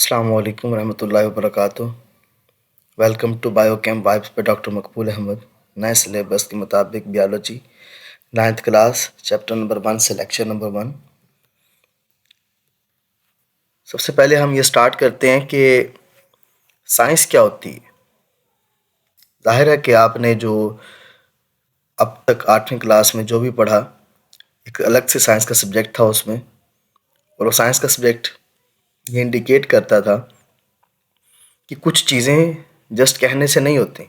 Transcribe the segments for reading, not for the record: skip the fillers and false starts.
अस्सलाम वालेकुम रहमतुल्लाहि व बरकातुहू। वेलकम टू बायोकेम वाइब्स पे डॉक्टर मकबूल अहमद। नए सिलेबस के मुताबिक biology 9th class chapter number 1 से लेक्चर नंबर 1। सबसे पहले हम ये स्टार्ट करते हैं कि साइंस क्या होती है। जाहिर है कि आपने जो अब तक 8वीं क्लास में जो भी पढ़ा, एक अलग से साइंस का सब्जेक्ट था उसमें, और वो साइंस का सब्जेक्ट ये इंडिकेट करता था कि कुछ चीज़ें जस्ट कहने से नहीं होती,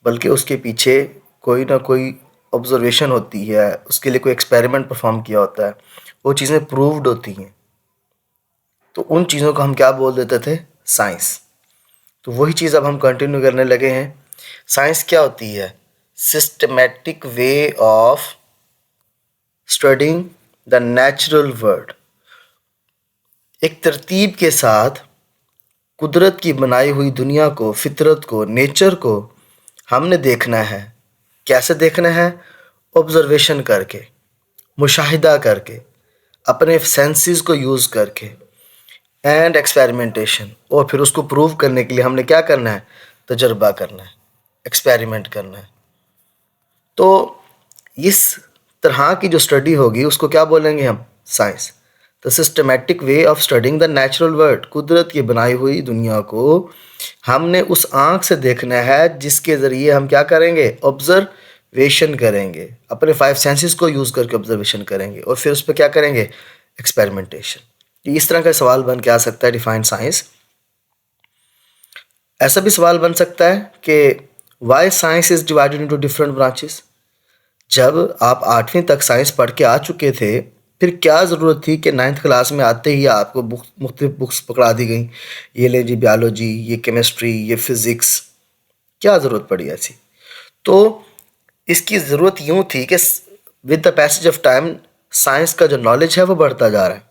बल्कि उसके पीछे कोई ना कोई ऑब्जर्वेशन होती है, उसके लिए कोई एक्सपेरिमेंट परफॉर्म किया होता है, वो चीज़ें प्रूव्ड होती हैं। तो उन चीज़ों को हम क्या बोल देते थे? साइंस। तो वही चीज़ अब हम कंटिन्यू करने लगे हैं। साइंस क्या होती है? Systematic way of studying the natural world. एक तरतीब के साथ कुदरत की बनाई हुई दुनिया को, फितरत को, नेचर को हमने देखना है। कैसे देखना है? ऑब्जर्वेशन करके, मुशाहिदा करके, अपने सेंसेस को यूज़ करके, एंड एक्सपेरिमेंटेशन। और फिर उसको प्रूव करने के लिए हमने क्या करना है? तजर्बा करना है, एक्सपेरिमेंट करना है। तो इस तरह की जो स्टडी होगी उसको क्या बोलेंगे हम? Science. The systematic way of studying the natural world. कुदरत की बनाई हुई दुनिया को हमने उस आँख से देखना है जिसके ज़रिए हम क्या करेंगे? ऑब्जर्वेशन करेंगे, अपने 5 सेंसेस को यूज़ करके ऑब्जर्वेशन करेंगे, और फिर उस पर क्या करेंगे? एक्सपेरिमेंटेशन। इस तरह का सवाल बन के आ सकता है डिफाइन साइंस। ऐसा भी सवाल बन सकता है कि why science is divided into different branches. जब आप 8वीं तक साइंस पढ़ के आ चुके थे, फिर क्या ज़रूरत थी कि 9th क्लास में आते ही आपको मुख्तलिफ बुक्स पकड़ा दी गई, ये ले जी बायोलॉजी, ये केमिस्ट्री, ये फिज़िक्स। क्या ज़रूरत पड़ी ऐसी? तो इसकी ज़रूरत यूँ थी कि with the passage of time science का जो नॉलेज है वो बढ़ता जा रहा है,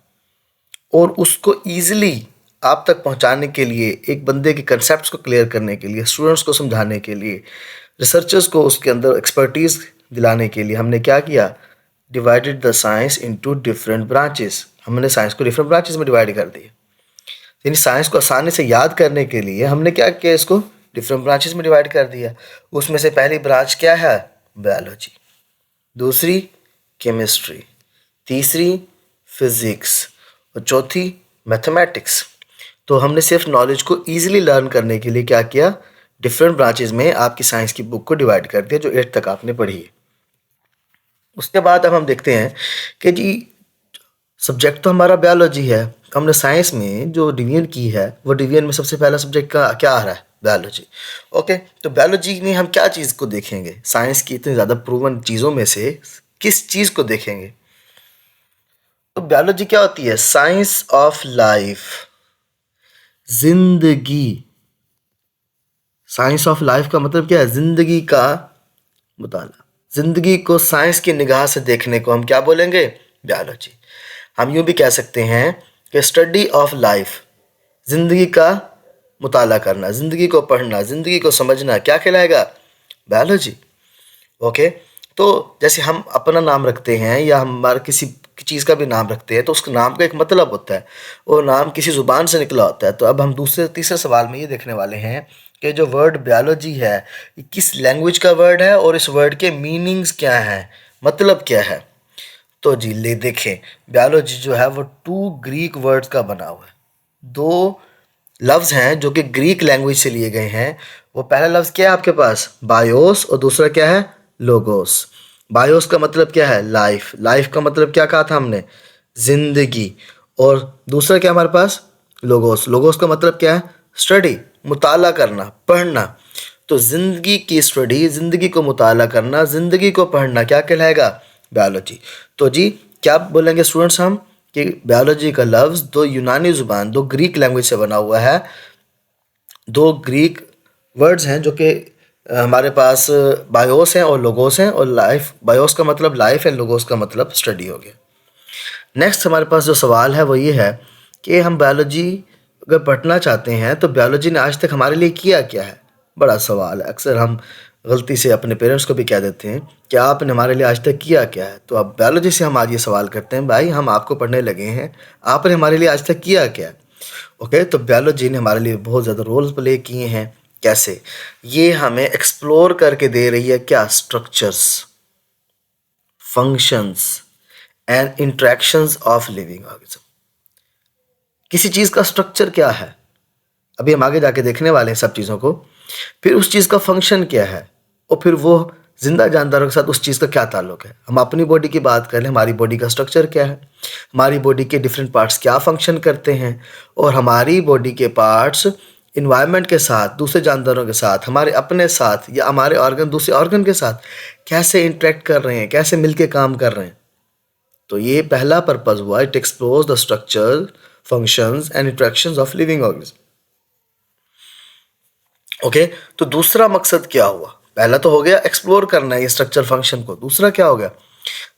और उसको ईज़िली आप तक पहुंचाने के लिए, एक बंदे के कंसेप्ट्स को क्लियर करने के लिए, स्टूडेंट्स को समझाने के लिए, रिसर्चर्स को उसके अंदर एक्सपर्टीज़ दिलाने के लिए हमने क्या किया? Divided the science into different branches. हमने साइंस को डिफरेंट ब्रांचेस में डिवाइड कर दिया। यानी साइंस को आसानी से याद करने के लिए हमने क्या किया? इसको डिफरेंट ब्रांचेस में डिवाइड कर दिया। उसमें से पहली ब्रांच क्या है? बायोलॉजी। दूसरी केमिस्ट्री, तीसरी फिज़िक्स, और चौथी मैथमेटिक्स। तो हमने सिर्फ नॉलेज को ईजिली लर्न करने के लिए क्या किया? डिफरेंट ब्रांचेस में आपकी साइंस की बुक को डिवाइड कर दिया, जो 8th तक आपने पढ़ी है। उसके बाद अब हम देखते हैं कि जी सब्जेक्ट तो हमारा बायोलॉजी है, हमने साइंस में जो डिवीजन की है वो डिवीजन में सबसे पहला सब्जेक्ट का क्या आ रहा है? बायोलॉजी। ओके, तो बायोलॉजी में हम क्या चीज़ को देखेंगे? साइंस की इतनी ज़्यादा प्रूवन चीज़ों में से किस चीज़ को देखेंगे? तो बायोलॉजी क्या होती है? साइंस ऑफ लाइफ, जिंदगी। साइंस ऑफ लाइफ का मतलब क्या है? जिंदगी का मुताला। जिंदगी को साइंस की निगाह से देखने को हम क्या बोलेंगे? बायोलॉजी। हम यूं भी कह सकते हैं कि स्टडी ऑफ लाइफ, जिंदगी का मुताला करना, जिंदगी को पढ़ना, जिंदगी को समझना, क्या कहलाएगा? बायोलॉजी। ओके, तो जैसे हम अपना नाम रखते हैं या हम हमारे किसी चीज़ का भी नाम रखते हैं, तो उस नाम का एक मतलब होता है, वो नाम किसी ज़ुबान से निकला होता है। तो अब हम तीसरे सवाल में ये देखने वाले हैं कि जो वर्ड बायोलॉजी है ये किस लैंग्वेज का वर्ड है, और इस वर्ड के मीनिंग्स क्या हैं, मतलब क्या है। तो जी ले देखें, बायोलॉजी जो है वो 2 ग्रीक वर्ड्स का बना हुआ है। 2 लफ्ज़ हैं जो कि ग्रीक लैंग्वेज से लिए गए हैं। वो पहला लफ्ज़ क्या है आपके पास? बायोस, और दूसरा क्या है? लोगोस। बायोस का मतलब क्या है? लाइफ। लाइफ का मतलब क्या कहा था हमने? जिंदगी। और दूसरा क्या हमारे पास? लोगोस। लोगोस का मतलब क्या है? स्टडी, मुताला करना, पढ़ना। तो जिंदगी की स्टडी, जिंदगी को मुताला करना, जिंदगी को पढ़ना क्या कहलाएगा? बायोलॉजी। तो जी क्या बोलेंगे स्टूडेंट्स हम कि बायोलॉजी का लफ्ज़ 2 यूनानी ज़ुबान, 2 ग्रीक लैंग्वेज से बना हुआ है। 2 ग्रीक वर्ड्स हैं जो कि हमारे पास बायोस हैं और लोगोस हैं, और लाइफ, बायोस का मतलब लाइफ है, लोगोस का मतलब स्टडी हो गया। नेक्स्ट हमारे पास जो सवाल है वो ये है कि हम बायोलॉजी अगर पढ़ना चाहते हैं तो बायोलॉजी ने आज तक हमारे लिए किया क्या है? बड़ा सवाल है। अक्सर हम गलती से अपने पेरेंट्स को भी कह देते हैं कि आपने हमारे लिए आज तक किया क्या है। तो अब बायोलॉजी से हम आज ये सवाल करते हैं, भाई हम आपको पढ़ने लगे हैं, आपने हमारे लिए आज तक किया क्या है? ओके, तो बायोलॉजी ने हमारे लिए बहुत ज़्यादा रोल प्ले किए हैं। कैसे? ये हमें एक्सप्लोर करके दे रही है क्या? Structures, functions and interactions of living organism. किसी चीज़ का स्ट्रक्चर क्या है, अभी हम आगे जाके देखने वाले हैं सब चीज़ों को। फिर उस चीज़ का फंक्शन क्या है, और फिर वो जिंदा जानदारों के साथ उस चीज़ का क्या ताल्लुक है। हम अपनी बॉडी की बात करें, हमारी बॉडी का स्ट्रक्चर क्या है, हमारी बॉडी के डिफरेंट पार्ट्स क्या फंक्शन करते हैं, और हमारी बॉडी के पार्ट्स इन्वायरमेंट के साथ, दूसरे जानदारों के साथ, हमारे अपने साथ, या हमारे ऑर्गन दूसरे ऑर्गन के साथ कैसे इंटरेक्ट कर रहे हैं, कैसे मिलके काम कर रहे हैं। तो ये पहला पर्पज हुआ, it explores the structure, functions and interactions of living organism. Okay, तो दूसरा मकसद क्या हुआ? पहला तो हो गया एक्सप्लोर करना है ये स्ट्रक्चर फंक्शन को। दूसरा क्या हो गया?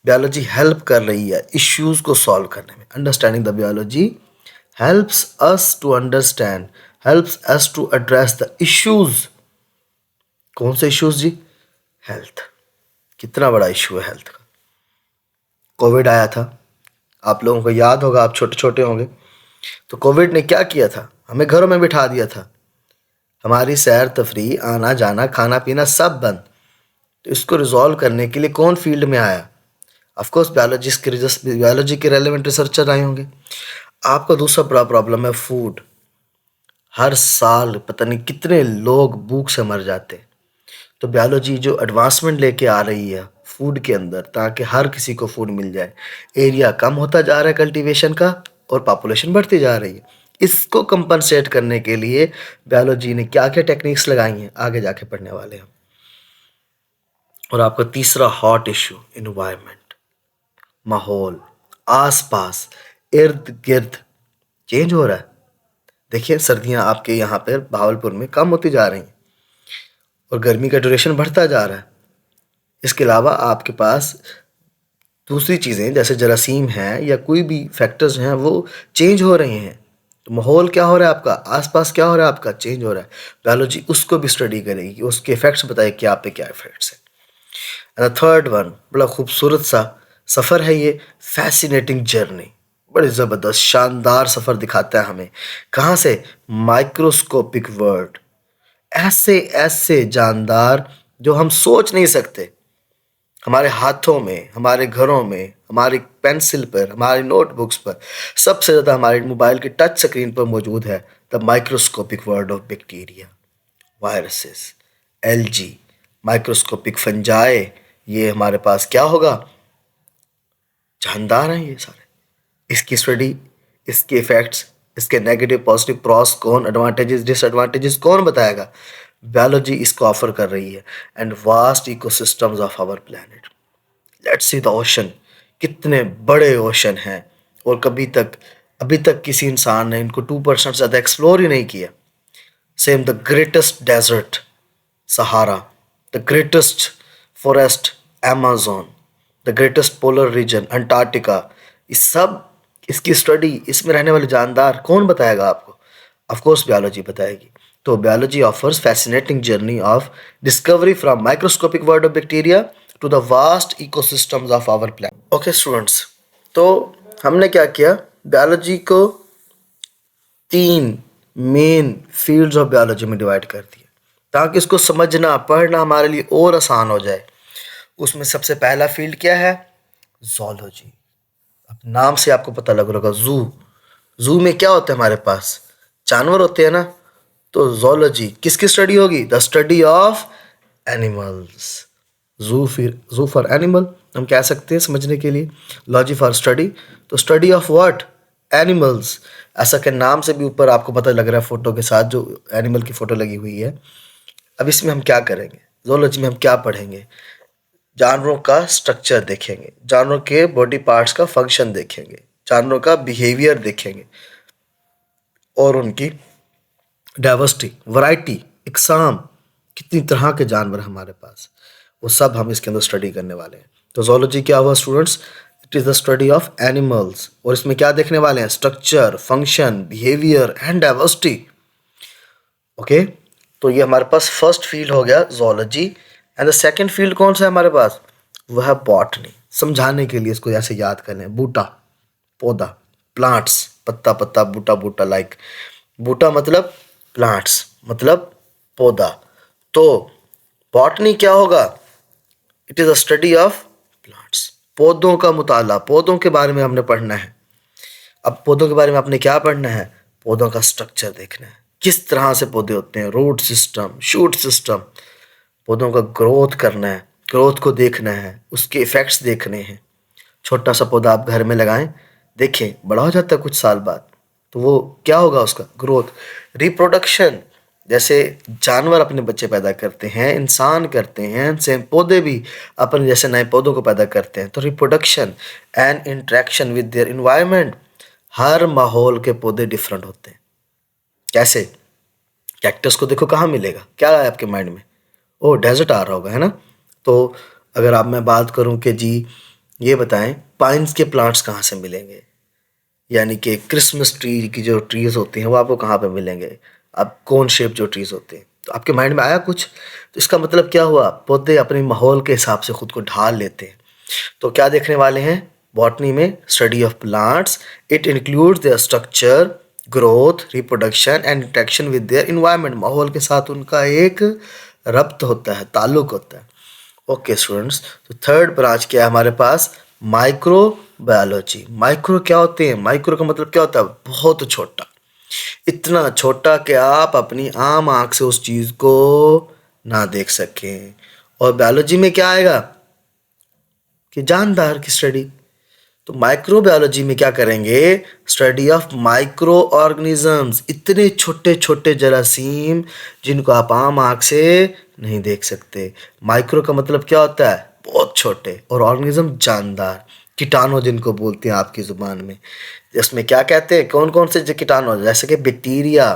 बायोलॉजी हेल्प कर रही है इश्यूज को सॉल्व करने में। Understanding the biology helps us to understand, helps us to address the issues. कौन से इश्यूज जी? हेल्थ। कितना बड़ा इश्यू है हेल्थ का। कोविड आया था, आप लोगों को याद होगा, आप छोटे छोटे होंगे। तो कोविड ने क्या किया था? हमें घरों में बिठा दिया था, हमारी सैर तफरी, आना जाना, खाना पीना सब बंद। तो इसको रिजॉल्व करने के लिए कौन फील्ड में आया? ऑफकोर्स बायोलॉजी के रेलेवेंट रिसर्चर आए होंगे। आपका दूसरा बड़ा प्रॉब्लम है फूड। हर साल पता नहीं कितने लोग भूख से मर जाते हैं। तो बायोलॉजी जो एडवांसमेंट लेके आ रही है फूड के अंदर, ताकि हर किसी को फूड मिल जाए। एरिया कम होता जा रहा है कल्टीवेशन का, और पॉपुलेशन बढ़ती जा रही है। इसको कंपनसेट करने के लिए बायोलॉजी ने क्या क्या टेक्निक्स लगाई हैं, आगे जाके पढ़ने वाले हैं। और आपका तीसरा हॉट इश्यू, इन्वायरमेंट, माहौल, आसपास, इर्द गिर्द चेंज हो रहा है। देखिए, सर्दियां आपके यहाँ पर भावलपुर में कम होती जा रही हैं, और गर्मी का ड्यूरेशन बढ़ता जा रहा है। इसके अलावा आपके पास दूसरी चीज़ें जैसे जरासीम हैं या कोई भी फैक्टर्स हैं, वो चेंज हो रहे हैं। तो माहौल क्या हो रहा है आपका, आसपास क्या हो रहा है आपका, चेंज हो रहा है। बायोलॉजी उसको भी स्टडी करेगी, उसके इफेक्ट्स बताए कि आप पे क्या इफेक्ट्स हैं। एंड थर्ड वन, बड़ा खूबसूरत सा सफ़र है ये, फैसिनेटिंग जर्नी। बड़ी ज़बरदस्त शानदार सफ़र दिखाता है हमें। कहाँ से? Microscopic world. ऐसे ऐसे जानदार जो हम सोच नहीं सकते, हमारे हाथों में, हमारे घरों में, हमारी पेंसिल पर, हमारी नोटबुक्स पर, सबसे ज़्यादा हमारे मोबाइल की टच स्क्रीन पर मौजूद है the microscopic world of bacteria, viruses, LG, microscopic fungi. ये हमारे पास क्या होगा? जानदार हैं ये सारे। इसकी स्टडी, इसके इफेक्ट्स, इसके नेगेटिव पॉजिटिव प्रॉस कौन, एडवांटेजेस डिसएडवांटेजेस कौन बताएगा? बायोलॉजी इसको ऑफर कर रही है। And vast ecosystems of our planet. Let's see the ocean. कितने बड़े ओशन हैं, और अभी तक किसी इंसान ने इनको 2% से ज़्यादा एक्सप्लोर ही नहीं किया। Same the greatest desert Sahara, the greatest forest Amazon, the greatest polar region Antarctica. इस सब, इसकी स्टडी, इसमें रहने वाले जानदार कौन बताएगा आपको? ऑफ कोर्स बायोलॉजी बताएगी। तो biology offers fascinating journey of discovery from microscopic world of bacteria to the vast ecosystems of our planet. Okay students, तो हमने क्या किया? बायोलॉजी को 3 मेन फील्ड्स ऑफ बायोलॉजी में डिवाइड कर दिया, ताकि इसको समझना, पढ़ना हमारे लिए और आसान हो जाए। उसमें सबसे पहला फील्ड क्या है? ज़ूलॉजी। अब नाम से आपको पता लग रहा होगा, जू में क्या होता है? हमारे पास जानवर होते हैं ना। तो ज़ूलॉजी किसकी स्टडी होगी? The study of animals. जू फॉर एनिमल हम कह सकते हैं समझने के लिए, लॉजी फॉर स्टडी। तो स्टडी ऑफ व्हाट? एनिमल्स। ऐसा कि नाम से भी ऊपर आपको पता लग रहा है, फोटो के साथ जो एनिमल की फोटो लगी हुई है। अब इसमें हम क्या करेंगे? ज़ूलॉजी में हम क्या पढ़ेंगे? जानवरों का स्ट्रक्चर देखेंगे, जानवरों के बॉडी पार्ट्स का फंक्शन देखेंगे, जानवरों का बिहेवियर देखेंगे, और उनकी डाइवर्सिटी, वैरायटी, इकसाम, कितनी तरह के जानवर हमारे पास, वो सब हम इसके अंदर स्टडी करने वाले हैं। तो ज़ूलॉजी क्या हुआ students? It is the study of animals. और इसमें क्या देखने वाले हैं? Structure, function, behaviour and diversity. Okay, तो ये हमारे पास फर्स्ट फील्ड हो गया zoology. And the second field कौन सा है हमारे पास? वह है बॉटनी। समझाने के लिए इसको ऐसे याद कर लें, बूटा, पौधा, प्लांट्स, पत्ता पत्ता, बूटा बूटा, लाइक बूटा मतलब प्लांट्स, मतलब पौधा। तो बॉटनी क्या होगा? It is a study of plants, पौधों का मुताला, पौधों के बारे में हमने पढ़ना है। अब पौधों के बारे में आपने क्या पढ़ना है? पौधों का स्ट्रक्चर देखना है, किस तरह से पौधे होते हैं, रूट सिस्टम, शूट सिस्टम, पौधों का ग्रोथ करना है, ग्रोथ को देखना है, उसके इफ़ेक्ट्स देखने हैं। छोटा सा पौधा आप घर में लगाएं, देखें बड़ा हो जाता है कुछ साल बाद, तो वो क्या होगा? उसका ग्रोथ। रिप्रोडक्शन, जैसे जानवर अपने बच्चे पैदा करते हैं, इंसान करते हैं, सेम पौधे भी अपने जैसे नए पौधों को पैदा करते हैं। तो reproduction and interaction with their environment, हर माहौल के पौधे डिफरेंट होते हैं। कैसे? कैक्टस को देखो कहाँ मिलेगा, क्या आया आपके माइंड में? ओ, डेजर्ट आ रहा होगा, है ना? तो अगर आप मैं बात करूं कि जी ये बताएं पाइन्स के प्लांट्स कहाँ से मिलेंगे, यानी कि क्रिसमस ट्री की जो ट्रीज होती हैं वो आपको कहाँ पे मिलेंगे, अब कोन शेप जो ट्रीज होते हैं, तो आपके माइंड में आया कुछ? तो इसका मतलब क्या हुआ? पौधे अपने माहौल के हिसाब से खुद को ढाल लेते हैं। तो क्या देखने वाले हैं बॉटनी में? Study of plants, it includes there structure, growth, reproduction and interaction with their environment, माहौल के साथ उनका एक रब्त होता है, ताल्लुक होता है। ओके स्टूडेंट्स, तो थर्ड ब्रांच क्या है हमारे पास? Micro biology. माइक्रो क्या होते हैं? माइक्रो का मतलब क्या होता है? बहुत छोटा, इतना छोटा कि आप अपनी आम आंख से उस चीज़ को ना देख सकें। और बायोलॉजी में क्या आएगा? कि जानदार की स्टडी। तो माइक्रो बायोलॉजी में क्या करेंगे? स्टडी ऑफ माइक्रो ऑर्गेनिजम्स, इतने छोटे छोटे जरासीम जिनको आप आम आँख से नहीं देख सकते। माइक्रो का मतलब क्या होता है? बहुत छोटे, और ऑर्गेनिज्म जानदार, कीटाणु जिनको बोलते हैं आपकी ज़ुबान में। इसमें क्या कहते हैं? कौन कौन से कीटाणु? जैसे कि बैक्टीरिया,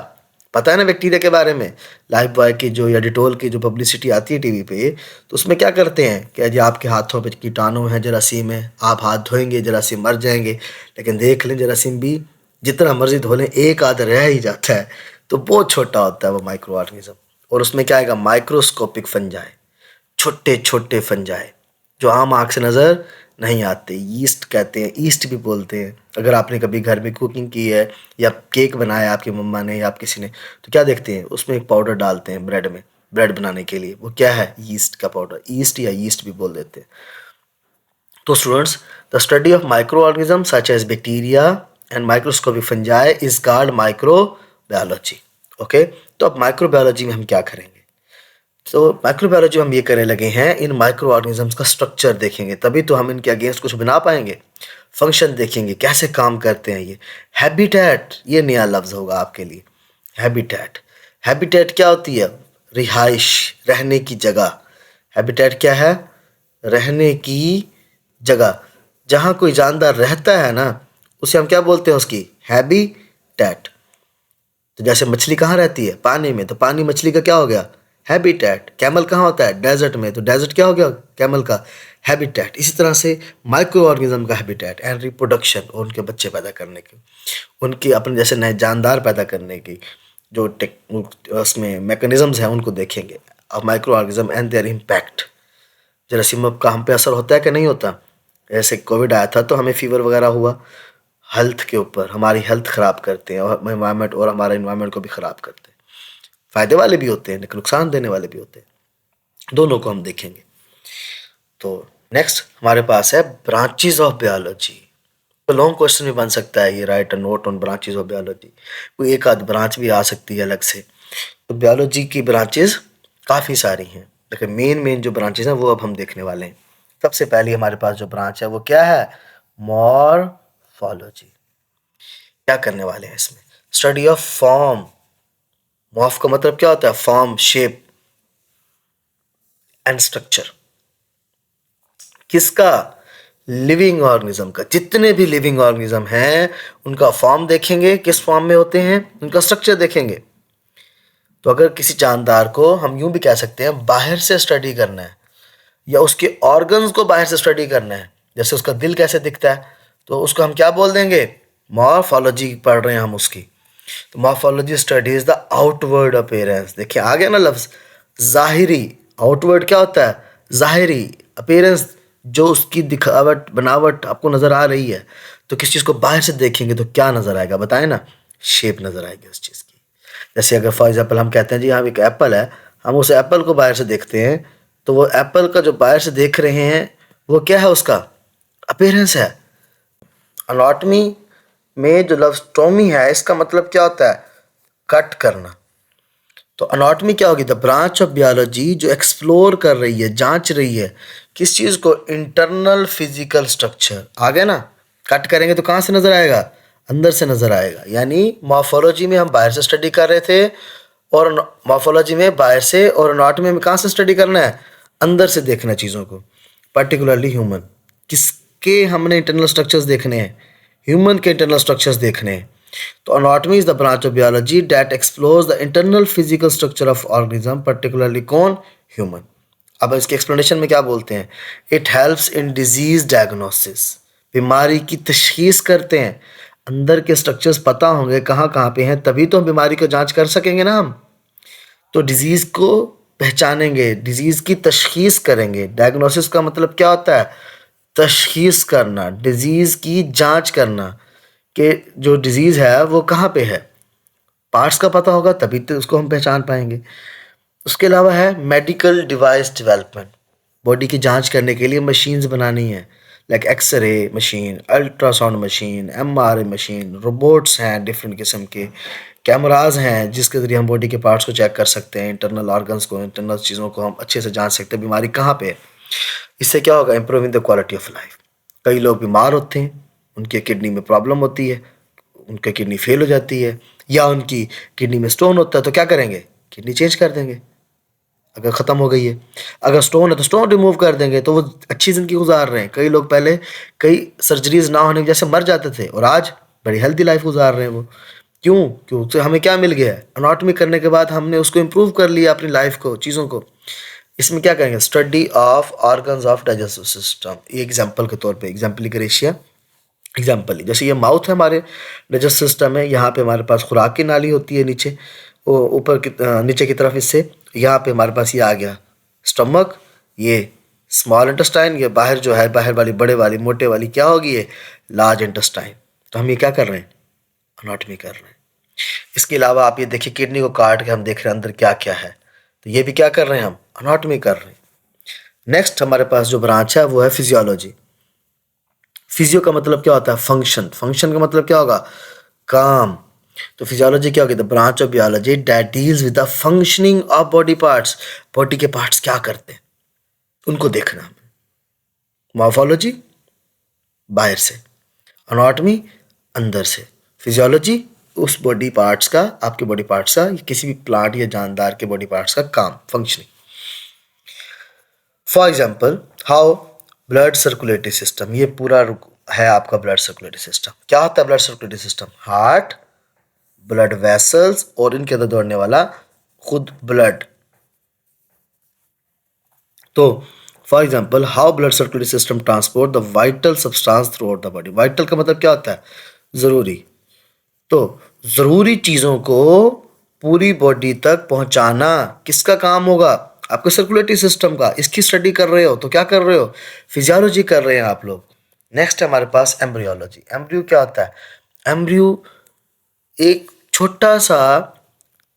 पता है ना बैक्टीरिया के बारे में? लाइफ बॉय की जो या डिटोल की जो पब्लिसिटी आती है टीवी पे, तो उसमें क्या करते हैं कि जी आपके हाथों पे कीटाणु हैं, जरासीम है, आप हाथ धोएंगे जरासीम मर जाएंगे। लेकिन देख लें जरासीम भी जितना मर्जी धो लें एक आध रह ही जाता है। तो बहुत छोटा होता है वो माइक्रो ऑर्गेनिज्म। और उसमें क्या आएगा? माइक्रोस्कोपिक फंजाई, छोटे छोटे फंजाई जो आम आँख से नज़र नहीं आते। यीस्ट कहते हैं, ईस्ट भी बोलते हैं। अगर आपने कभी घर में कुकिंग की है या केक बनाया आपकी मम्मा ने या आप किसी ने, तो क्या देखते हैं? उसमें एक पाउडर डालते हैं ब्रेड में, ब्रेड बनाने के लिए। वो क्या है? यीस्ट का पाउडर, ईस्ट या यीस्ट भी बोल देते हैं। तो students, the study of micro organism such as bacteria and microscopic fungi is called micro biology. Okay, तो अब माइक्रो बायोलॉजी में हम क्या करेंगे? तो माइक्रोबायोलॉजी हम ये करने लगे हैं, इन माइक्रो ऑर्गेनिजम्स का स्ट्रक्चर देखेंगे, तभी तो हम इनके अगेंस्ट कुछ बना पाएंगे। फंक्शन देखेंगे, कैसे काम करते हैं ये। हैबिटेट, ये नया लफ्ज़ होगा आपके लिए। हैबिटेट, हैबिटेट क्या होती है? रिहाइश, रहने की जगह। हैबिटेट क्या है? रहने की जगह। जहाँ कोई जानदार रहता है ना, उसे हम क्या बोलते हैं? उसकी हैबिटेट। तो जैसे मछली कहाँ रहती है? पानी में, तो पानी मछली का क्या हो गया? हैबिटेट। कैमल कहाँ होता है? डेजर्ट में, तो डेजर्ट क्या हो गया? कैमल का हैबिटेट। इसी तरह से माइक्रो ऑर्गेनिज्म का हैबिटेट एंड रिप्रोडक्शन, और उनके बच्चे पैदा करने की, उनकी अपने जैसे नए जानदार पैदा करने की जो उसमें मैकेनिज्म्स हैं उनको देखेंगे। अब microorganism and their impact, जरासीम का हम पे असर होता है कि नहीं होता? ऐसे कोविड आया था तो हमें फीवर वगैरह हुआ, हेल्थ के ऊपर, हमारी हेल्थ ख़राब करते हैं, और एनवायरनमेंट और हमारे एनवायरनमेंट को भी ख़राब करते हैं। फ़ायदे वाले भी होते हैं लेकिन नुकसान देने वाले भी होते हैं, दोनों को हम देखेंगे। तो नेक्स्ट हमारे पास है ब्रांचेस ऑफ बायोलॉजी। तो लॉन्ग क्वेश्चन भी बन सकता है ये, right a note on branches of biology. कोई एक आध ब्रांच भी आ सकती है अलग से। तो बायोलॉजी की ब्रांचेस काफ़ी सारी हैं, लेकिन मेन जो ब्रांचेस हैं वो अब हम देखने वाले हैं। सबसे पहली हमारे पास जो ब्रांच है वो क्या है? मॉर्फोलॉजी। क्या करने वाले हैं इसमें? Study of form. मॉर्फ का मतलब क्या होता है? Form, shape and structure. किसका? लिविंग ऑर्गेनिज्म का। जितने भी लिविंग ऑर्गेनिज्म हैं उनका फॉर्म देखेंगे, किस फॉर्म में होते हैं, उनका स्ट्रक्चर देखेंगे। तो अगर किसी जानदार को हम यूं भी कह सकते हैं बाहर से स्टडी करना है, या उसके ऑर्गन्स को बाहर से स्टडी करना है, जैसे उसका दिल कैसे दिखता है, तो उसको हम क्या बोल देंगे? मॉर्फोलॉजी पढ़ रहे हैं हम उसकी। तो morphology studies the outward appearance. देखिए आ गया ना लफ्ज, जाहिरी। आउटवर्ड क्या होता है? जाहिरी। अपीयरेंस जो उसकी दिखावट बनावट आपको नज़र आ रही है, तो किस चीज़ को बाहर से देखेंगे तो क्या नज़र आएगा, बताएं ना, शेप नज़र आएगी उस चीज़ की। जैसे अगर फॉर एग्जांपल हम कहते हैं जी हाँ एक एप्पल है, हम उस एप्पल को बाहर से देखते हैं, तो वो एप्पल का जो बाहर से देख रहे हैं वो क्या है, उसका अपीयरेंस है। अनाटॉमी में जो लव्स्टोमी है, इसका मतलब क्या होता है, कट करना। तो अनाटॉमी क्या होगी, द ब्रांच ऑफ बायोलॉजी जो एक्सप्लोर कर रही है, जांच रही है किस चीज़ को, इंटरनल फिजिकल स्ट्रक्चर। आ गया ना, कट करेंगे तो कहाँ से नज़र आएगा, अंदर से नज़र आएगा। यानी मॉर्फोलॉजी में हम बाहर से स्टडी कर रहे थे, और मॉर्फोलॉजी में बाहर से, और अनाटॉमी में कहाँ से स्टडी करना है, अंदर से देखना चीज़ों को, पर्टिकुलरली ह्यूमन। किसके हमने इंटरनल स्ट्रक्चर्स देखने हैं, ह्यूमन के इंटरनल स्ट्रक्चर्स देखने हैं। तो anatomy is the branch of biology that explores the internal physical structure of organism, particularly कौन, ह्यूमन। अब इसके एक्सप्लेनेशन में क्या बोलते हैं, it helps in disease diagnosis, बीमारी की तशखीस करते हैं। अंदर के स्ट्रक्चर्स पता होंगे कहाँ कहाँ पे हैं, तभी तो हम बीमारी को जांच कर सकेंगे ना हम। तो डिजीज़ को पहचानेंगे, डिजीज़ की तशखीस करेंगे। डायग्नोसिस का मतलब क्या होता है, तशखीस करना, डिजीज़ की जांच करना कि जो डिजीज़ है वो कहाँ पे है। पार्ट्स का पता होगा तभी तो उसको हम पहचान पाएंगे। उसके अलावा है मेडिकल डिवाइस डेवलपमेंट, बॉडी की जांच करने के लिए मशीन्स बनानी है, like X ray machine, ultrasound machine, MRI machine, robots हैं डिफरेंट किस्म के, कैमराज हैं जिसके ज़रिए हम बॉडी के पार्ट्स को चेक कर सकते हैं, इंटरनल ऑर्गन्स को, इंटरनल चीज़ों को हम अच्छे से जांच सकते हैं बीमारी कहाँ पे है। इससे क्या होगा, improving the quality of life. कई लोग बीमार होते हैं, उनके किडनी में प्रॉब्लम होती है, उनकी किडनी फेल हो जाती है, या उनकी किडनी में स्टोन होता है, तो क्या करेंगे, किडनी चेंज कर देंगे अगर ख़त्म हो गई है। अगर स्टोन है तो स्टोन रिमूव कर देंगे, तो वो अच्छी ज़िंदगी गुजार रहे हैं। कई लोग पहले कई सर्जरीज ना होने की वजह से मर जाते थे, और आज बड़ी हेल्दी लाइफ गुजार रहे हैं वो। क्यों, क्योंकि हमें क्या मिल गया है, अनाटॉमी करने के बाद हमने उसको इम्प्रूव कर लिया अपनी लाइफ को, चीज़ों को। इसमें क्या करेंगे, study of organs of digestive system, ये एग्जाम्पल के तौर पे, एग्जाम्पल करेशिया एग्जाम्पल, जैसे ये माउथ है, हमारे डाइजेस्टिव सिस्टम है, यहाँ पे हमारे पास खुराक की नाली होती है नीचे, वो ऊपर की नीचे की तरफ, इससे यहाँ पे हमारे पास ये आ गया स्टमक, ये स्मॉल इंटेस्टाइन, ये बाहर जो है, बाहर वाली बड़े वाली मोटे वाली क्या होगी, ये लार्ज इंटेस्टाइन। तो हम ये क्या कर रहे हैं, अनाटॉमी कर रहे हैं। इसके अलावा आप ये देखिए, किडनी को काट के हम देख रहे हैं अंदर क्या क्या है, तो ये भी क्या कर रहे हैं, हम अनाटॉमी कर रहे हैं। नेक्स्ट हमारे पास जो ब्रांच है वो है फिजियोलॉजी। फिजियो का मतलब क्या होता है, फंक्शन, फंक्शन का मतलब क्या होगा, काम। तो फिजियोलॉजी क्या होगी, the branch of biology that deals with the functioning of body parts, body के पार्ट्स क्या करते हैं उनको देखना। मॉर्फोलॉजी बाहर से, अनाटॉमी अंदर से, फिजियोलॉजी उस बॉडी पार्ट्स का, आपके बॉडी पार्ट्स का, किसी भी प्लांट या जानदार के बॉडी पार्ट्स का काम, functioning. For example how blood circulatory system, ये पूरा है आपका ब्लड सर्कुलेटरी सिस्टम। क्या होता है blood circulatory system, heart, blood vessels, और इनके अंदर दौड़ने वाला खुद ब्लड। तो for example how blood circulatory system transport the vital substance through out the body. Vital का मतलब क्या होता है, जरूरी। तो जरूरी चीजों को पूरी बॉडी तक पहुंचाना किसका काम होगा, आपके सर्कुलेटरी सिस्टम का। इसकी स्टडी कर रहे हो तो क्या कर रहे हो, फिजियोलॉजी कर रहे हैं आप लोग। नेक्स्ट है हमारे पास एम्ब्रियोलॉजी। एम्ब्रियो क्या होता है, एम्ब्रियो एक छोटा सा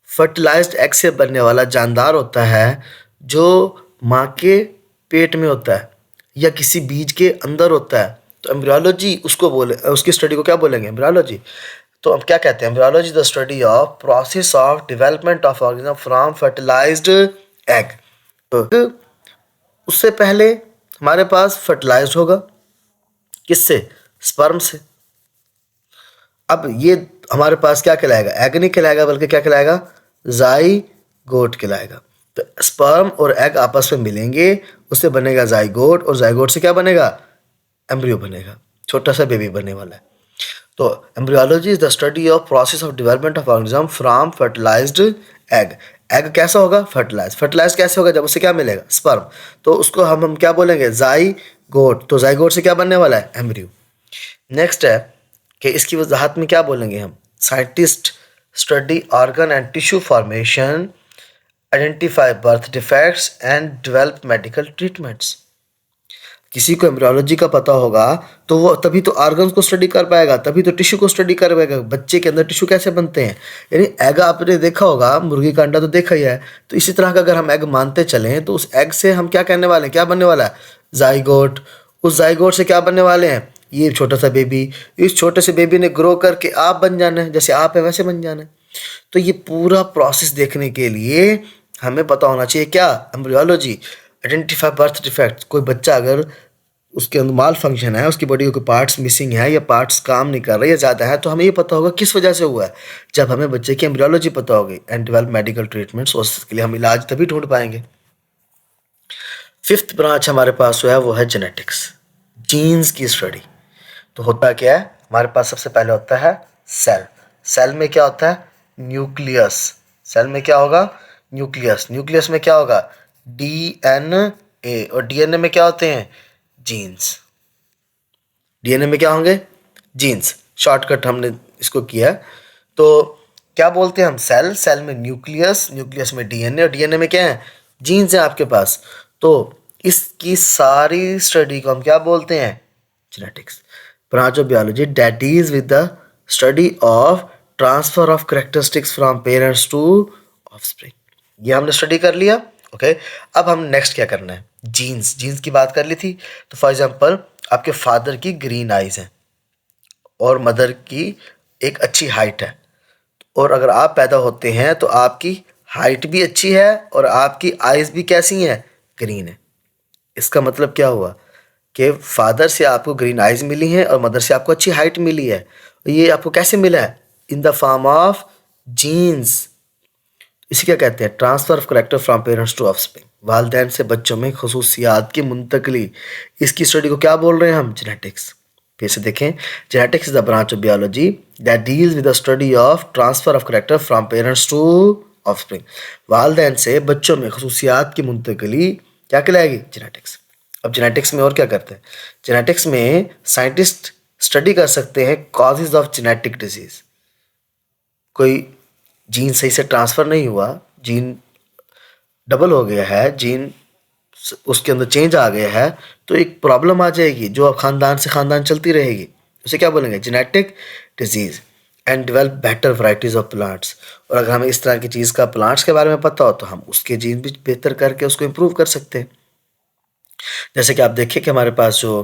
फर्टिलाइज्ड एग से बनने वाला जानदार होता है, जो माँ के पेट में होता है या किसी बीज के अंदर होता है। तो एम्ब्रियोलॉजी उसको बोले, उसकी स्टडी को क्या बोलेंगे, एम्ब्रियोलॉजी। तो हम क्या कहते हैं, embryology the study of process of development of organism from fertilised egg. तो उससे पहले हमारे पास फर्टिलाइज्ड होगा, किससे, स्पर्म से। अब ये हमारे पास क्या कहलाएगा, एग नहीं कहलाएगा, बल्कि क्या कहलाएगा, जाइगोट कहलाएगा। तो स्पर्म और एग आपस में मिलेंगे, उससे बनेगा जाइगोट, और जाइगोट से क्या बनेगा, एम्ब्रियो बनेगा, छोटा सा बेबी बनने वाला है। तो embryology is the study of process of development of organism from fertilised egg. Egg कैसा होगा, फर्टिलाइज। फर्टिलाइज कैसे होगा, जब उससे क्या मिलेगा, स्पर्म। तो उसको हम क्या बोलेंगे, जाइगोट। तो जाइगोट से क्या बनने वाला है, एम्ब्रियो। नेक्स्ट है कि इसकी वजाहत में क्या बोलेंगे हम, scientist study organ and tissue formation, identify birth defects and develop medical treatments. किसी को एम्ब्रियोलॉजी का पता होगा तो वो तभी तो ऑर्गन्स को स्टडी कर पाएगा, तभी तो टिश्यू को स्टडी कर पाएगा, बच्चे के अंदर टिश्यू कैसे बनते हैं। यानी एग आपने देखा होगा, मुर्गी का अंडा तो देखा ही है। तो इसी तरह का अगर हम एग मानते चलें तो उस एग से हम क्या कहने वाले हैं, क्या बनने वाला है, जाइगोट। उस जाइगोट से क्या बनने वाले हैं, ये छोटा सा बेबी। इस छोटे से बेबी ने ग्रो करके आप बन जाना है, जैसे आप है वैसे बन जाना है। तो ये पूरा प्रोसेस देखने के लिए हमें पता होना चाहिए क्या, एम्ब्रियोलॉजी। आइडेंटिफाई बर्थ डिफेक्ट, कोई बच्चा अगर उसके अंदर माल फंक्शन है, उसकी बॉडी के पार्ट्स मिसिंग है या पार्ट्स काम नहीं कर रहे या ज़्यादा है, तो हमें ये पता होगा किस वजह से हुआ है। जब हमें बच्चे की एम्ब्रियोलॉजी पता होगी एंड डेवलप मेडिकल ट्रीटमेंट्स, उसके लिए हम इलाज तभी ढूंढ पाएंगे। फिफ्थ ब्रांच हमारे पास जो है वो है जेनेटिक्स, जीन्स की स्टडी। तो होता क्या है, हमारे पास सबसे पहले होता है सेल। सेल में क्या होता है, न्यूक्लियस। सेल में क्या होगा, न्यूक्लियस। न्यूक्लियस में क्या होगा, डीएनए। और डीएनए में क्या होते हैं, जीन्स। डीएनए में क्या होंगे, जीन्स। शॉर्टकट हमने इसको किया है। तो क्या बोलते हैं हम, सेल। सेल में न्यूक्लियस, न्यूक्लियस में डीएनए, और डीएनए में क्या है, जीन्स है आपके पास। तो इसकी सारी स्टडी को हम क्या बोलते हैं, genetics. Branch of biology that deals with the study of transfer of characteristics from parents to offspring. ये हमने स्टडी कर लिया। ओके, अब हम नेक्स्ट क्या करना है, जीन्स। जीन्स की बात कर ली थी। तो फॉर एग्जांपल आपके फादर की ग्रीन आइज हैं और मदर की एक अच्छी हाइट है, और अगर आप पैदा होते हैं तो आपकी हाइट भी अच्छी है और आपकी आइज भी कैसी हैं, ग्रीन है। इसका मतलब क्या हुआ कि फादर से आपको ग्रीन आइज मिली हैं और मदर से आपको अच्छी हाइट मिली है। ये आपको कैसे मिला है, in the form of genes. इसे क्या कहते हैं, transfer of character from parents to offspring. वालिदैन से बच्चों में खसूसियात की मुंतकली, इसकी स्टडी को क्या बोल रहे हैं हम, जेनेटिक्स। फिर से देखें, genetics is the branch of biology that deals with the study of transfer of character from parents to offspring. वालिदैन से बच्चों में खसूसियात की मुंतकली क्या कहलाएगी, जेनेटिक्स। अब जेनेटिक्स में और क्या करते हैं, जेनेटिक्स में साइंटिस्ट स्टडी कर सकते हैं कॉजेज ऑफ जेनेटिक डिजीज। कोई जीन सही से ट्रांसफ़र नहीं हुआ, जीन डबल हो गया है, जीन उसके अंदर चेंज आ गया है, तो एक प्रॉब्लम आ जाएगी जो अब ख़ानदान से ख़ानदान चलती रहेगी। उसे क्या बोलेंगे, genetic disease. And develop better varieties of plants. और अगर हमें इस तरह की चीज़ का प्लांट्स के बारे में पता हो तो हम उसके जीन भी बेहतर करके उसको इम्प्रूव कर सकते हैं। जैसे कि आप देखिए कि हमारे पास जो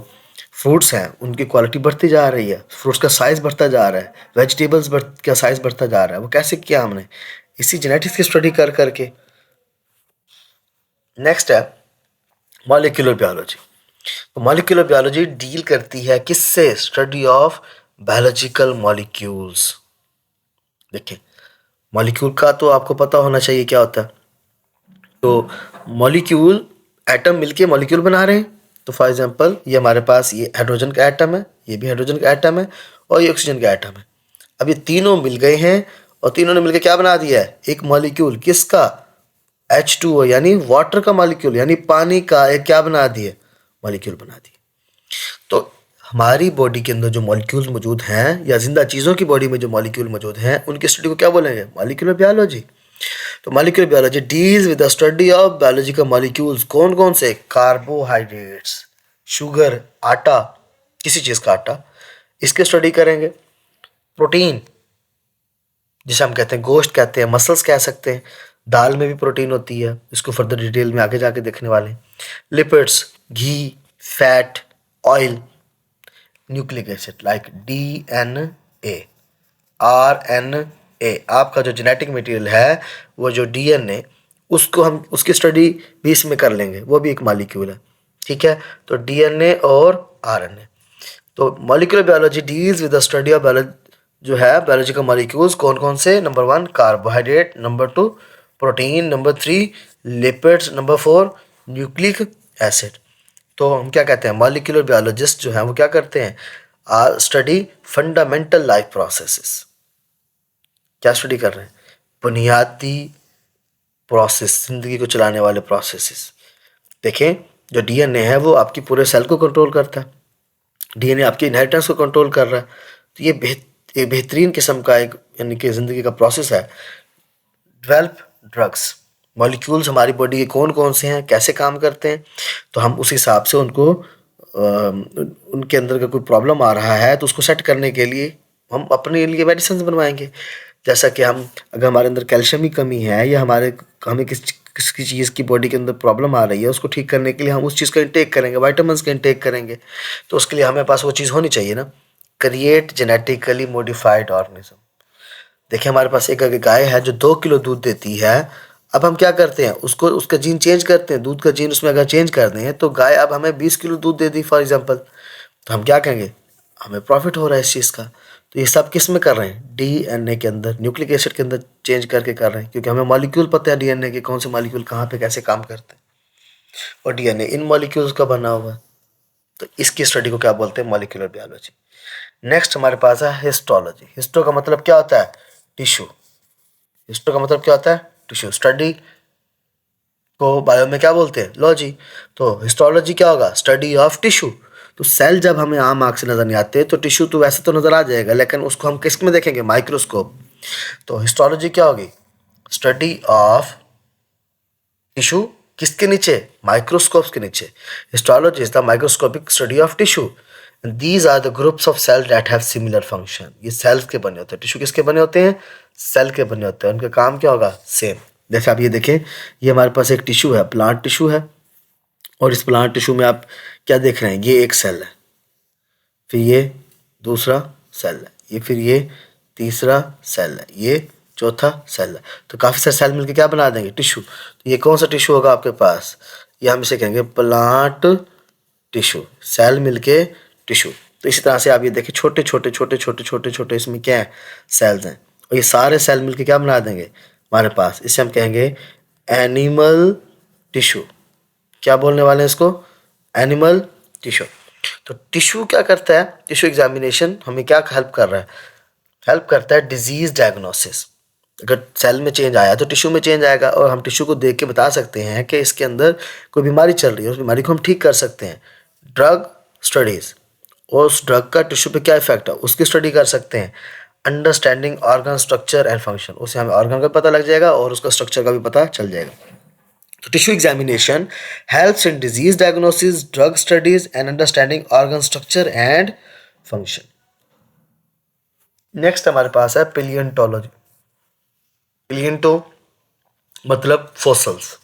फ्रूट्स हैं उनकी क्वालिटी बढ़ती जा रही है, फ्रूट्स का साइज़ बढ़ता जा रहा है, वेजिटेबल्स का साइज़ बढ़ता जा रहा है। वो कैसे किया हमने, इसी जेनेटिक्स की स्टडी कर करके। नेक्स्ट है मॉलिक्यूलर बायोलॉजी। तो मॉलिक्यूलर बायोलॉजी डील करती है किससे, स्टडी ऑफ बायोलॉजिकल मॉलिक्यूल्स। देखिए, मॉलिक्यूल का तो आपको पता होना चाहिए क्या होता है। तो मॉलिक्यूल, एटम मिलके मॉलिक्यूल बना रहे हैं। तो फॉर एग्जांपल ये हमारे पास ये हाइड्रोजन का एटम है, ये भी हाइड्रोजन का एटम है, और ये ऑक्सीजन का एटम है। अब ये तीनों मिल गए हैं और तीनों ने मिलकर क्या बना दिया है, एक मॉलिक्यूल। किसका, H2O, यानी वाटर का मॉलिक्यूल, यानी पानी का एक क्या बना दिए, मॉलिक्यूल बना दिए। तो हमारी बॉडी के अंदर जो मॉलिक्यूल्स मौजूद हैं या जिंदा चीज़ों की बॉडी में जो मॉलिक्यूल मौजूद हैं उनकी स्टडी को क्या बोलेंगे, मॉलिक्यूलर बायोलॉजी। तो molecular biology deals with the study of biological molecules. कौन कौन से, कार्बोहाइड्रेट्स, शुगर, आटा, किसी चीज़ का आटा, इसके स्टडी करेंगे। प्रोटीन, जिसे हम कहते हैं गोश्त कहते हैं, मसल्स कह सकते हैं। दाल में भी प्रोटीन होती है, इसको फर्दर डिटेल में आगे जाके देखने वाले हैं। लिपिड्स, घी, fat, oil, nucleic acid like DNA, RNA। आपका जो जेनेटिक मटेरियल है वो जो DNA, उसको हम उसकी स्टडी भी इसमें कर लेंगे, वो भी एक मॉलिक्यूल है। ठीक है, तो DNA और RNA। तो molecular biology deals with the study of जो है बायोलॉजिकल मॉलिक्यूल्स। कौन कौन से, number 1 carbohydrate, number 2 protein, number 3 lipids, number 4 nucleic acid. तो हम क्या कहते हैं, मॉलिक्यूलर बायोलॉजिस्ट जो हैं वो क्या करते हैं, स्टडी फंडामेंटल लाइफ प्रोसेसेस। क्या स्टडी कर रहे हैं, बुनियादी प्रोसेस, जिंदगी को चलाने वाले प्रोसेसेस। देखें, जो DNA है वो आपकी पूरे सेल को कंट्रोल करता है, DNA आपकी इनहेरिटेंस को कंट्रोल कर रहा है। तो ये एक बेहतरीन किस्म का एक यानी कि ज़िंदगी का प्रोसेस है। डेवलप ड्रग्स, मॉलिक्यूल्स हमारी बॉडी के कौन कौन से हैं, कैसे काम करते हैं, तो हम उस हिसाब से उनको उनके अंदर का कोई प्रॉब्लम आ रहा है तो उसको सेट करने के लिए हम अपने लिए मेडिसिन बनवाएंगे। जैसा कि हम अगर हमारे अंदर कैल्शियम की कमी है या हमें किसी चीज़ की बॉडी के अंदर प्रॉब्लम आ रही है, उसको ठीक करने के लिए हम उस चीज़ का इंटेक करेंगे, वाइटामिन का इंटेक करेंगे। तो उसके लिए हमें पास वो चीज़ होनी चाहिए ना। Create genetically modified organism. देखिए हमारे पास एक अगर गाय है जो 2 किलो दूध देती है, अब हम क्या करते हैं, उसको उसका जीन चेंज करते हैं, दूध का जीन उसमें अगर चेंज कर दें तो गाय अब हमें 20 किलो दूध दे दी फॉर एग्जांपल, तो हम क्या कहेंगे, हमें प्रॉफिट हो रहा है इस चीज़ का। तो ये सब किस में कर रहे हैं, डीएनए के अंदर, न्यूक्लिक एसिड के अंदर चेंज करके कर रहे हैं, क्योंकि हमें मॉलिक्यूल पता है डीएनए के कौन से मॉलिक्यूल कहाँ पे कैसे काम करते हैं, और डीएनए इन मॉलिक्यूल्स का बना हुआ है। तो इसकी स्टडी को क्या बोलते हैं, मॉलिक्यूलर बायोलॉजी। नेक्स्ट हमारे पास है हिस्टोलॉजी। हिस्टो का मतलब क्या होता है, टिश्यू। हिस्टो का मतलब क्या होता है, टिश्यू। स्टडी को बायो में क्या बोलते हैं, लॉजी। तो हिस्टोलॉजी क्या होगा, स्टडी ऑफ टिश्यू। तो सेल जब हमें आम आँख से नज़र नहीं आते तो टिश्यू तो वैसे तो नज़र आ जाएगा, लेकिन उसको हम किस में देखेंगे, माइक्रोस्कोप। तो हिस्टोलॉजी क्या होगी, स्टडी ऑफ टिश्यू किसके नीचे, माइक्रोस्कोप के नीचे। Histology is the microscopic study of tissue. These are the groups of cell that have similar function. ये सेल्स के बने होते हैं, टिश्यू किसके बने होते हैं, सेल के बने होते हैं, उनका काम क्या होगा, सेम। जैसे आप ये देखें, ये हमारे पास एक टिश्यू है, प्लांट टिश्यू है, और इस प्लांट टिश्यू में आप क्या देख रहे हैं, ये एक सेल है, फिर ये दूसरा सेल है, ये फिर ये तीसरा सेल है, ये चौथा सेल है। तो काफ़ी सारे सेल मिलकर क्या बना देंगे, टिश्यू। तो ये कौन सा टिश्यू होगा आपके पास, ये हम इसे कहेंगे प्लांट टिश्यू, सेल मिलके टिश्यू। तो इसी तरह से आप ये देखिए, छोटे छोटे छोटे छोटे छोटे छोटे इसमें क्या है, सेल्स हैं, और ये सारे सेल मिलके क्या बना देंगे हमारे पास, इसे हम कहेंगे एनिमल टिश्यू। क्या बोलने वाले हैं इसको, एनिमल टिश्यू। तो टिश्यू क्या करता है, टिश्यू एग्जामिनेशन हमें क्या हेल्प कर रहा है, हेल्प करता है डिजीज डायग्नोसिस। अगर सेल में चेंज आया तो टिश्यू में चेंज आएगा, और हम टिश्यू को देख के बता सकते हैं कि इसके अंदर कोई बीमारी चल रही है, उस बीमारी को हम ठीक कर सकते हैं। ड्रग स्टडीज़, और उस ड्रग का टिश्यू पे क्या इफेक्ट है उसकी स्टडी कर सकते हैं। Understanding organ structure and function, उससे हमें ऑर्गन का पता लग जाएगा और उसका स्ट्रक्चर का भी पता चल जाएगा। तो tissue examination helps in disease diagnosis, drug studies and understanding organ structure and function. Next हमारे पास है पिलियंटोलॉजी। पिलियंटो मतलब फॉसल्स।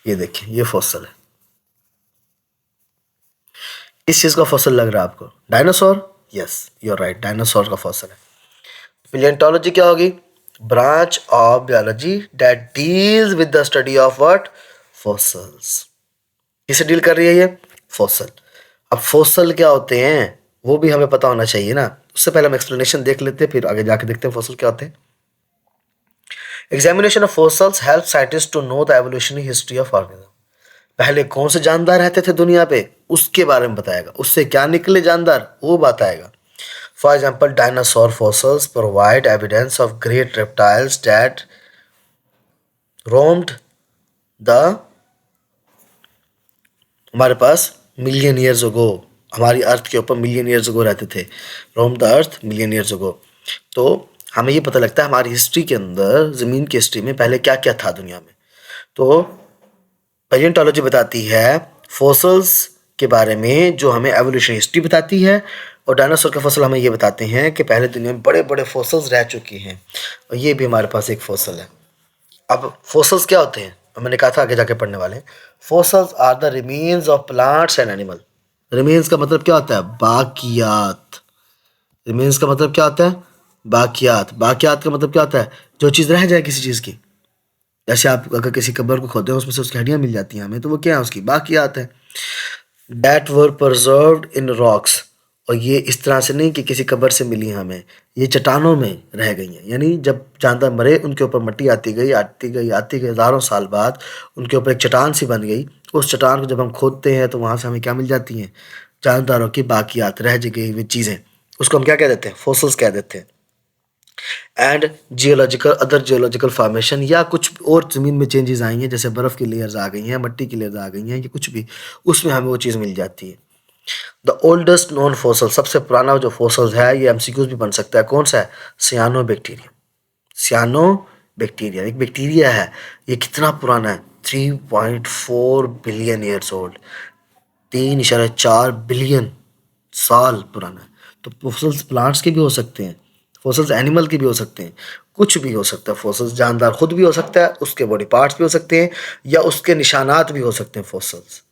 ये देखिए, ये फॉसल है, किस चीज का फॉसल लग रहा है आपको, dinosaur, yes you are right, dinosaur का फॉसल है। पिलियंटोलॉजी क्या होगी, branch of biology that deals with the study of what, fossils. किसे डील कर रही है ये, फॉसल। अब फॉसल क्या होते हैं वो भी हमें पता होना चाहिए ना, उससे पहले हम एक्सप्लेनेशन देख लेते हैं, फिर आगे जाके देखते हैं फॉसल क्या होते हैं। Examination of fossils help scientist to know the evolutionary history of organism. पहले कौन से जानदार रहते थे दुनिया पे उसके बारे में बताएगा, उससे क्या निकले जानदार वो बताएगा। For example, dinosaur fossils provide evidence of great reptiles that roamed the, हमारे पास मिलियन ईयर्स अगो, हमारी अर्थ के ऊपर मिलियन ईयर्स अगो रहते थे, रोम the earth million years ago. तो हमें ये पता लगता है हमारी हिस्ट्री के अंदर, ज़मीन की हिस्ट्री में पहले क्या क्या था दुनिया में। तो पैलियोंटोलॉजी बताती है फॉसल्स के बारे में जो हमें एवोल्यूशन हिस्ट्री बताती है, और डायनासोर के फॉसल हमें ये बताते हैं कि पहले दुनिया में बड़े बड़े फॉसल्स रह चुके हैं, और ये भी हमारे पास एक फॉसल है। अब फॉसल्स क्या होते हैं, मैंने कहा था आगे जाके पढ़ने वाले। Fossils are the remains of plants and animal. Remains का मतलब क्या होता है, बाकियात। रिमेन्स का मतलब क्या होता है, बाकियात। बाकियात का मतलब क्या होता है, जो चीज़ रह जाए किसी चीज़ की। जैसे आप अगर किसी कब्र को खोदते हैं उसमें से उसकी हड्डियाँ मिल जाती हैं हमें, तो वो क्या है, उसकी बाकियात है। That were preserved in rocks, और ये इस तरह से नहीं कि किसी कब्र से मिली हमें, ये चट्टानों में रह गई हैं। यानी जब जानदार मरे उनके ऊपर मिट्टी आती गई आती गई आती गई, हज़ारों साल बाद उनके ऊपर एक चट्टान सी बन गई। उस चट्टान को जब हम खोदते हैं तो वहाँ से हमें क्या मिल जाती हैं, जानदारों की बाकियात, रह गई हुई चीज़ें। उसको हम क्या कह देते हैं, फॉसल्स कह देते हैं। And geological, other geological formation, या कुछ और ज़मीन में चेंजेस आई हैं, जैसे बर्फ़ की लेयर्स आ गई हैं, मिट्टी की लेयर्स आ गई हैं, या कुछ भी, उसमें हमें वो चीज़ मिल जाती है। द ओल्डेस्ट नोन फॉसल, सबसे पुराना जो फॉसल्स है, ये एमसीक्यूज भी बन सकता है, कौन सा है, सियानो बैक्टीरिया। सियानो बैक्टीरिया एक बैक्टीरिया है, ये कितना पुराना है, 3.4 बिलियन ईयर्स ओल्ड। 3.4 बिलियन साल पुराना है। तो फॉसिल्स प्लांट्स के भी हो सकते हैं, फॉसिल्स एनिमल के भी हो सकते हैं, कुछ भी हो सकता है। फॉसिल्स जानदार खुद भी हो सकता है, उसके बॉडी पार्ट्स भी हो सकते हैं, या उसके निशानात भी हो सकते हैं फॉसिल्स।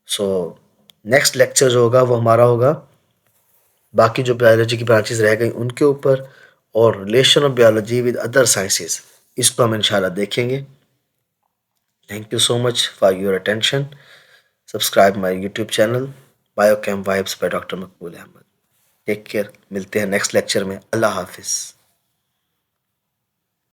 सो नेक्स्ट लेक्चर जो होगा वो हमारा होगा बाकी जो बायोलॉजी की ब्रांचेस रह गई उनके ऊपर, और relation of biology with other sciences, इसको हम इंशाल्लाह देखेंगे। Thank you so much for your attention. Subscribe my YouTube channel biochem vibes by doctor Maqbool Ahmad. Take care, मिलते हैं नेक्स्ट लेक्चर में। अल्लाह हाफिज़।